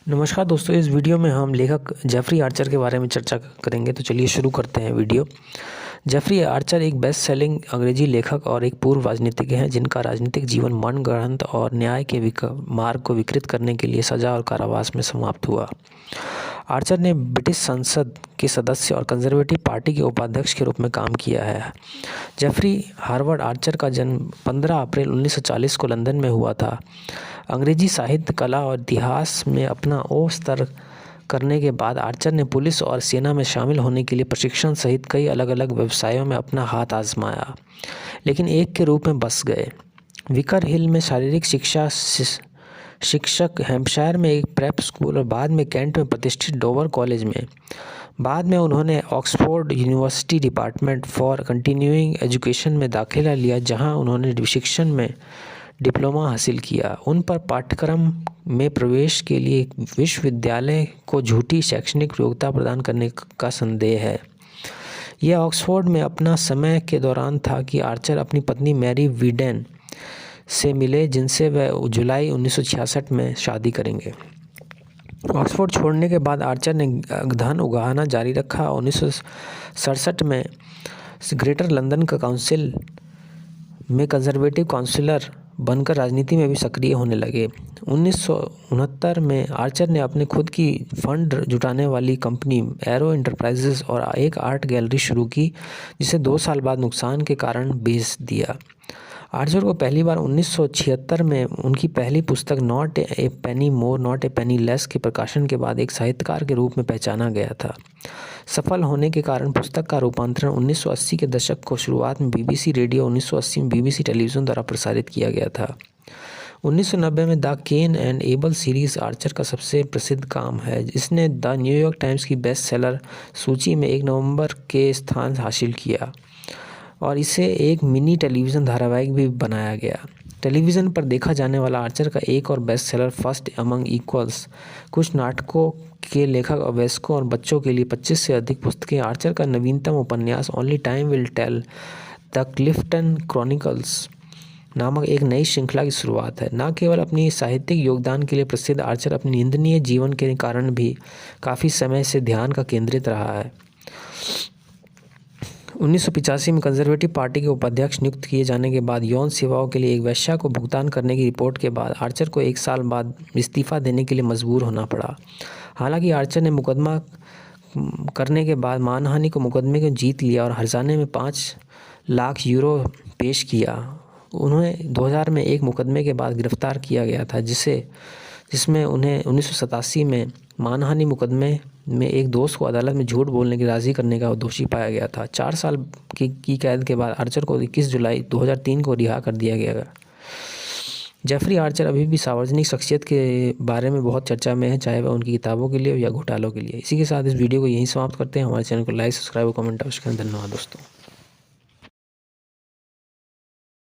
नमस्कार दोस्तों, इस वीडियो में हम लेखक जेफरी आर्चर के बारे में चर्चा करेंगे। तो चलिए शुरू करते हैं वीडियो। जेफरी आर्चर एक बेस्ट सेलिंग अंग्रेजी लेखक और एक पूर्व राजनीतिज्ञ हैं जिनका राजनीतिक जीवन मनगढ़ंत और न्याय के मार्ग को विकृत करने के लिए सजा और कारावास में समाप्त हुआ। आर्चर ने ब्रिटिश संसद के सदस्य और कंजर्वेटिव पार्टी के उपाध्यक्ष के रूप में काम किया है। जेफरी हार्वर्ड आर्चर का जन्म 15 अप्रैल 1940 को लंदन में हुआ था। अंग्रेजी साहित्य, कला और इतिहास में अपना स्तर करने के बाद आर्चर ने पुलिस और सेना में शामिल होने के लिए प्रशिक्षण सहित कई अलग अलग व्यवसायों में अपना हाथ आजमाया, लेकिन एक के रूप में बस गए। विकर हिल में शारीरिक शिक्षा शिक्षक, हैम्पशायर में एक प्रेप स्कूल और बाद में कैंट में प्रतिष्ठित डोवर कॉलेज में। बाद में उन्होंने Oxford university department for continuing education में दाखिला लिया, जहां उन्होंने शिक्षण में डिप्लोमा हासिल किया। उन पर पाठ्यक्रम में प्रवेश के लिए विश्वविद्यालय को झूठी शैक्षणिक योग्यता प्रदान करने का संदेह है। यह ऑक्सफोर्ड में अपना समय के दौरान था कि आर्चर अपनी पत्नी मैरी वीडेन से मिले, जिनसे वह जुलाई 1966 में शादी करेंगे। ऑक्सफोर्ड छोड़ने के बाद आर्चर ने धन उगाहना जारी रखा। 1967 में ग्रेटर लंदन का काउंसिल में कंजर्वेटिव काउंसिलर बनकर राजनीति में भी सक्रिय होने लगे। 1969 में आर्चर ने अपने खुद की फंड जुटाने वाली कंपनी एरो एंटरप्राइजेस और एक आर्ट गैलरी शुरू की, जिसे 2 साल बाद नुकसान के कारण बेच दिया। आर्चर को पहली बार 1976 में उनकी पहली पुस्तक not a Penney more not a Penney less के प्रकाशन के बाद एक साहित्यकार के रूप में पहचाना गया था। सफल होने के कारण पुस्तक का रूपांतरण 1980 के दशक को शुरुआत में BBC रेडियो, 1980 में BBC टेलीविज़न द्वारा प्रसारित किया गया था। 1990 में the Kane and Abel series Archer का सबसे प्रसिद्ध काम है। इसने द न्यूयॉर्क टाइम्स की बेस्ट सेलर सूची में 1 नवंबर के स्थान हासिल किया और इसे एक मिनी टेलीविज़न धारावाहिक भी बनाया गया। टेलीविज़न पर देखा जाने वाला आर्चर का एक और best seller first among equals, कुछ नाटकों के लेखक और वयस्कों और बच्चों के लिए 25 से अधिक पुस्तकें। आर्चर का नवीनतम उपन्यास only time will tell the Clifton Chronicles नामक एक नई श्रृंखला की शुरुआत है। न केवल अपनी साहित्यिक योगदान के लिए प्रसिद्ध, आर्चर अपनी निंदनीय जीवन के कारण भी काफ़ी समय से ध्यान का केंद्रित रहा है। 1985 में कंजर्वेटिव पार्टी के उपाध्यक्ष नियुक्त किए जाने के बाद यौन सेवाओं के लिए एक वेश्या को भुगतान करने की रिपोर्ट के बाद आर्चर को 1 साल बाद इस्तीफा देने के लिए मजबूर होना पड़ा। हालांकि आर्चर ने मुकदमा करने के बाद मानहानि को मुकदमे को जीत लिया और हर्जाने में 5 लाख यूरो पेश किया। उन्हें 2000 में एक मुकदमे के बाद गिरफ्तार किया गया था, जिसमें उन्हें 1987 में मानहानि मुकदमे में एक दोस्त को अदालत में झूठ बोलने की राज़ी करने का दोषी पाया गया था। 4 साल की कैद के बाद आर्चर को 21 जुलाई 2003 को रिहा कर दिया गया। जेफरी आर्चर अभी भी सार्वजनिक शख्सियत के बारे में बहुत चर्चा में है, चाहे वह उनकी किताबों के लिए या घोटालों के लिए। इसी के साथ इस वीडियो को यहीं समाप्त करते हैं। हमारे चैनल को लाइक, सब्सक्राइब और कमेंट अवश्य करें। धन्यवाद दोस्तों।